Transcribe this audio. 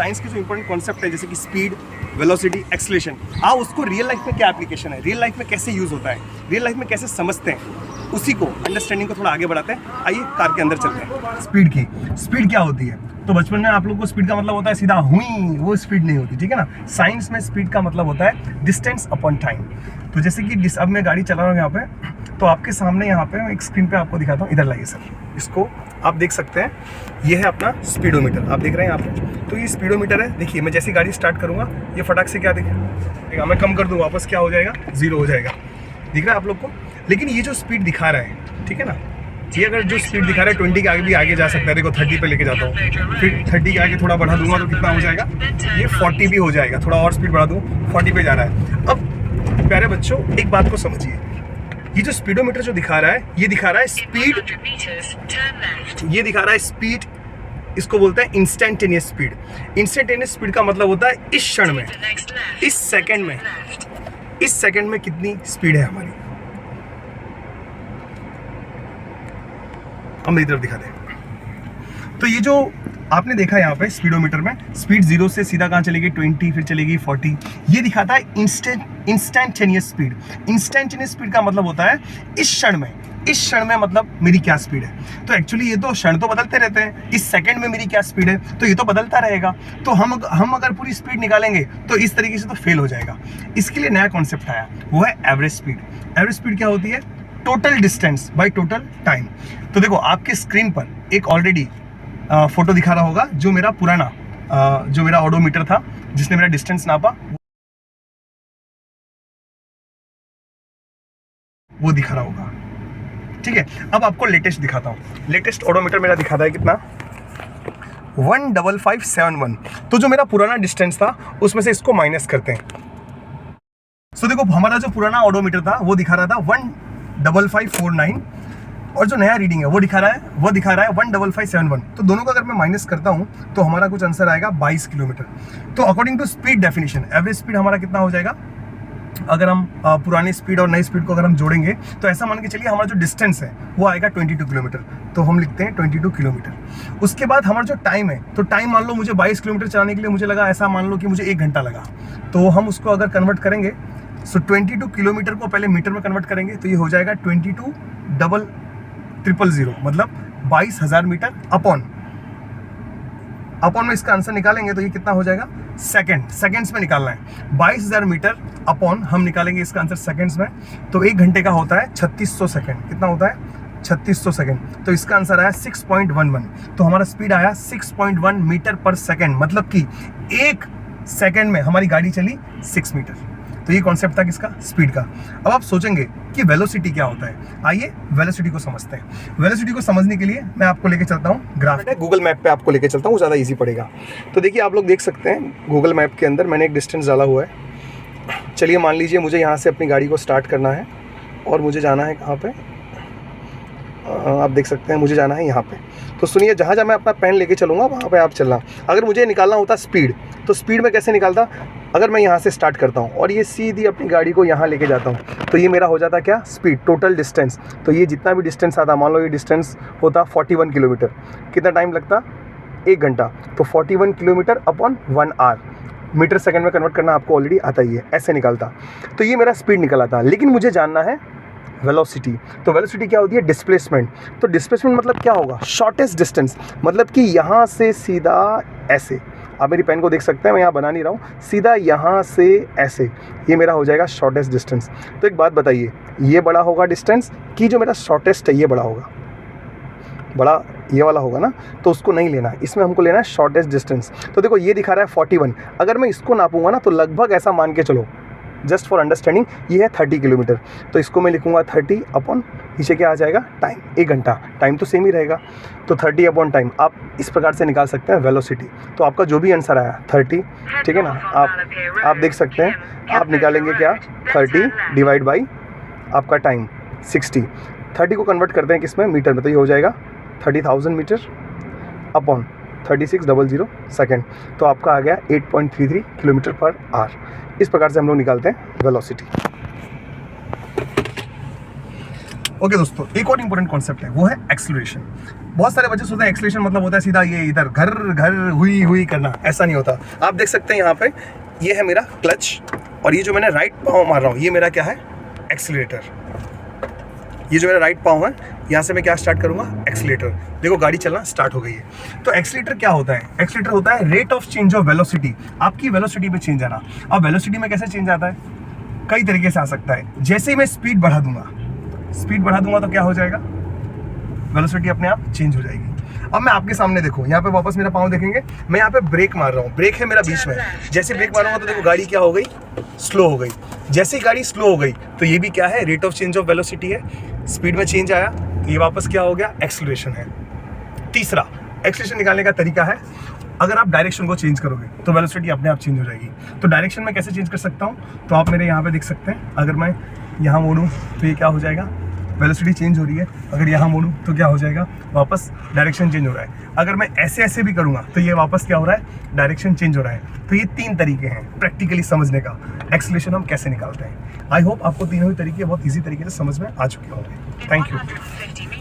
Science के जो important concept है जैसे कि स्पीड, वेलोसिटी, एक्सेलरेशन, आप उसको रियल लाइफ में क्या एप्लीकेशन है, रियल लाइफ में कैसे यूज़ होता है, रियल लाइफ में कैसे समझते हैं, उसी को अंडरस्टैंडिंग को थोड़ा आगे बढ़ाते हैं। आइए कार के अंदर चलते हैं। स्पीड क्या होती है? तो बचपन में आप लोग को स्पीड का मतलब होता है सीधा हुई, वो स्पीड नहीं होती, ठीक है ना। साइंस में स्पीड का मतलब होता है डिस्टेंस अपॉन टाइम। तो जैसे कि अब मैं गाड़ी चला रहा हूँ यहाँ पे, तो आपके सामने यहाँ पे एक स्क्रीन पे आपको दिखाता हूँ, इधर लाइए सर, इसको आप देख सकते हैं, ये है अपना स्पीडोमीटर, आप देख रहे हैं यहाँ पे। तो ये स्पीडोमीटर है, देखिए मैं जैसी गाड़ी स्टार्ट करूँगा ये फटाक से क्या दिखेगा, मैं कम कर दूँ वापस क्या हो जाएगा, 0 हो जाएगा, दिख रहा है आप लोग को। लेकिन ये जो स्पीड दिखा रहा है, ठीक है ना, ये अगर जो स्पीड दिखा रहा है 20 के आगे भी आगे जा सकता है। देखो 30 पे लेके जाता हूँ, फिर 30 के आगे थोड़ा बढ़ा दूंगा तो कितना हो जाएगा, ये 40 भी हो जाएगा। थोड़ा और स्पीड बढ़ा दूँ, 40 पे जा रहा है। अब प्यारे बच्चों एक बात को समझिए, ये जो स्पीडोमीटर जो दिखा रहा है, ये दिखा रहा है स्पीड, ये दिखा रहा है स्पीड, इसको बोलते हैं इंस्टेंटेनियस स्पीड। इंस्टेंटेनियस स्पीड का मतलब होता है इस क्षण में, इस सेकंड में कितनी स्पीड है हमारी। अब मेरी तरफ दिखा दें। तो ये जो आपने देखा यहाँ पे स्पीडोमीटर में, स्पीड 0 से सीधा कहाँ चलेगी, 20, फिर चलेगी 40, ये दिखाता है इंस्टेंटेनियस स्पीड। इंस्टेंटेनियस स्पीड का मतलब होता है इस क्षण में मतलब मेरी क्या स्पीड है। तो एक्चुअली ये तो क्षण तो बदलते रहते हैं, इस सेकंड में मेरी क्या स्पीड है, तो ये तो बदलता रहेगा। तो हम अगर पूरी स्पीड निकालेंगे तो इस तरीके से तो फेल हो जाएगा। इसके लिए नया कॉन्सेप्ट आया, वो है एवरेज स्पीड। एवरेज स्पीड क्या होती है? Total distance by total time. तो देखो आपके स्क्रीन पर एक ऑलरेडी फोटो दिखा रहा होगा, जो मेरा पुराना जो मेरा ऑडोमीटर था जिसने मेरा डिस्टेंस नापा, वो दिखा रहा होगा, ठीक है। अब आपको लेटेस्ट दिखाता हूँ। लेटेस्ट ऑडोमीटर मेरा दिखाता है कितना, 15571। तो जो मेरा पुराना डिस्टेंस था उसमें से इसको माइनस करते हैं। तो देखो हमारा जो पुराना ऑडोमीटर था वो दिखा रहा था 15549, और जो नया रीडिंग है वो दिखा रहा है 15571। तो दोनों का अगर मैं माइनस करता हूं तो हमारा कुछ आंसर आएगा 22 किलोमीटर। तो according to speed definition, average speed हमारा कितना हो जाएगा, अगर हम पुरानी स्पीड और नई स्पीड को अगर हम जोड़ेंगे तो ऐसा मान के चलिए हमारा जो डिस्टेंस है वो आएगा 22 किलोमीटर। तो हम लिखते हैं 22 किलोमीटर। उसके बाद हमारा जो टाइम है, तो टाइम मान लो मुझे 22 किलोमीटर चलाने के लिए मुझे लगा, ऐसा मान लो कि मुझे 1 घंटा लगा, तो हम उसको अगर कन्वर्ट करेंगे, सो 22 किलोमीटर को पहले मीटर में कन्वर्ट करेंगे तो ये हो जाएगा 22,000, मतलब 22,000 मीटर अपॉन में इसका आंसर निकालेंगे तो ये कितना हो जाएगा, सेकंड्स में निकालना है। 22,000 मीटर अपॉन हम निकालेंगे इसका आंसर सेकंड्स में, तो 1 घंटे का होता है 3600 सेकंड। कितना होता है, 3600 सेकंड। तो इसका आंसर आया 6.11। तो हमारा स्पीड आया 6.1 मीटर पर सेकंड, मतलब कि 1 सेकंड में हमारी गाड़ी चली 6 मीटर। तो ये कॉन्सेप्ट था किसका, स्पीड का। अब आप सोचेंगे कि वेलोसिटी क्या होता है, आइए वेलोसिटी को समझते हैं। वेलोसिटी को समझने के लिए मैं आपको लेके चलता हूँ ग्राफ, गूगल मैप पे आपको लेके चलता हूँ, ज़्यादा इजी पड़ेगा। तो देखिए आप लोग देख सकते हैं गूगल मैप के अंदर मैंने एक डिस्टेंस डाला हुआ है। चलिए मान लीजिए मुझे यहाँ से अपनी गाड़ी को स्टार्ट करना है और मुझे जाना है कहाँ पे, आप देख सकते हैं मुझे जाना है यहाँ पे। तो सुनिए, जहाँ जहाँ मैं अपना पेन लेके चलूँगा वहाँ पे आप चलना। अगर मुझे निकालना होता स्पीड, तो स्पीड में कैसे निकालता, अगर मैं यहाँ से स्टार्ट करता हूँ और ये सीधी अपनी गाड़ी को यहाँ लेके जाता हूँ, तो ये मेरा हो जाता क्या, स्पीड, टोटल डिस्टेंस। तो ये जितना भी डिस्टेंस आता, मान लो ये डिस्टेंस होता 41 किलोमीटर, कितना टाइम लगता, 1 घंटा। तो 41 kilometre upon 1 hour, metre second में कन्वर्ट करना आपको ऑलरेडी आता ही है, ऐसे निकलता। तो ये मेरा स्पीड निकला था। लेकिन मुझे जानना है वेलोसिटी। तो वेलोसिटी क्या होती है, डिस्प्लेसमेंट। तो डिस्प्लेसमेंट मतलब क्या होगा, शॉर्टेस्ट डिस्टेंस, मतलब कि यहाँ से सीधा ऐसे, आप मेरी पेन को देख सकते हैं, मैं यहाँ बना नहीं रहा हूँ, सीधा यहाँ से ऐसे, ये मेरा हो जाएगा शॉर्टेस्ट डिस्टेंस। तो एक बात बताइए, ये बड़ा होगा डिस्टेंस कि जो मेरा शॉर्टेस्ट है ये बड़ा होगा, बड़ा ये वाला होगा ना, तो उसको नहीं लेना, इसमें हमको लेना है शॉर्टेस्ट डिस्टेंस। तो देखो ये दिखा रहा है 41, अगर मैं इसको नापूंगा ना तो लगभग ऐसा मान के चलो, जस्ट फॉर अंडरस्टैंडिंग, ये है 30 किलोमीटर। तो इसको मैं लिखूंगा 30 अपॉन नीचे क्या आ जाएगा, टाइम, 1 घंटा, टाइम तो सेम ही रहेगा। तो 30 अपॉन टाइम आप इस प्रकार से निकाल सकते हैं वेलोसिटी। तो आपका जो भी आंसर आया 30, ठीक है ना, आप देख सकते हैं, आप निकालेंगे क्या, 30 डिवाइड बाई आपका टाइम 60। 30 को कन्वर्ट करते हैं किस में, मीटर में, तो ये हो जाएगा 30,000 मीटर अपॉन 3600 सेकेंड। तो आपका आ गया 8.33 किलोमीटर पर आवर। इस प्रकार से हम लोग निकालते हैं वेलोसिटी। ओके दोस्तों, एक और इंपॉर्टेंट कॉन्सेप्ट है, वो है एक्सेलरेशन। बहुत सारे बच्चे सोचते हैं एक्सेलरेशन मतलब होता है सीधा ये इधर घर घर हुई हुई करना, ऐसा नहीं होता। आप देख सकते हैं यहाँ पे ये है मेरा क्लच, और ये जो मैंने राइट पाँव मार रहा हूँ ये मेरा क्या है, एक्सीलरेटर। ये जो मेरा राइट पाँव है, यहाँ से मैं क्या स्टार्ट करूँगा, एक्सीलरेटर। देखो गाड़ी चलना स्टार्ट हो गई है। तो एक्सीलरेटर क्या होता है, एक्सीलरेटर होता है rate of change of velocity, आपकी वेलोसिटी पे चेंज आना। अब वेलोसिटी में कैसे चेंज आता है, कई तरीके से आ सकता है। जैसे ही मैं स्पीड बढ़ा दूंगा तो क्या हो जाएगा, वेलोसिटी अपने आप चेंज हो जाएगी। अब मैं आपके सामने देखो, यहाँ पे वापस मेरा पाँव देखेंगे, मैं यहाँ पे ब्रेक मार रहा हूँ, ब्रेक है मेरा बीच में। जैसे ब्रेक मारूंगा तो देखो गाड़ी क्या हो गई, स्लो हो गई। जैसे ही गाड़ी स्लो हो गई तो ये भी क्या है, rate of change of velocity है। स्पीड में चेंज आया तो ये वापस क्या हो गया, एक्सेलरेशन है। तीसरा, एक्सेलरेशन निकालने का तरीका है, अगर आप डायरेक्शन को चेंज करोगे तो वेलोसिटी अपने आप चेंज हो जाएगी। तो डायरेक्शन में कैसे चेंज कर सकता हूँ, तो आप मेरे यहाँ पे देख सकते हैं, अगर मैं यहाँ मोड़ूँ तो ये क्या हो जाएगा, वेलोसिटी चेंज हो रही है। अगर यहाँ मोड़ूँ तो क्या हो जाएगा, वापस डायरेक्शन चेंज हो रहा है। अगर मैं ऐसे ऐसे भी करूँगा तो ये वापस क्या हो रहा है, डायरेक्शन चेंज हो रहा है। तो ये 3 तरीके हैं प्रैक्टिकली समझने का, एक्सेलरेशन हम कैसे निकालते हैं। आई होप आपको तीनों ही तरीके बहुत ईजी तरीके से समझ में आ चुके होंगे। Thank you.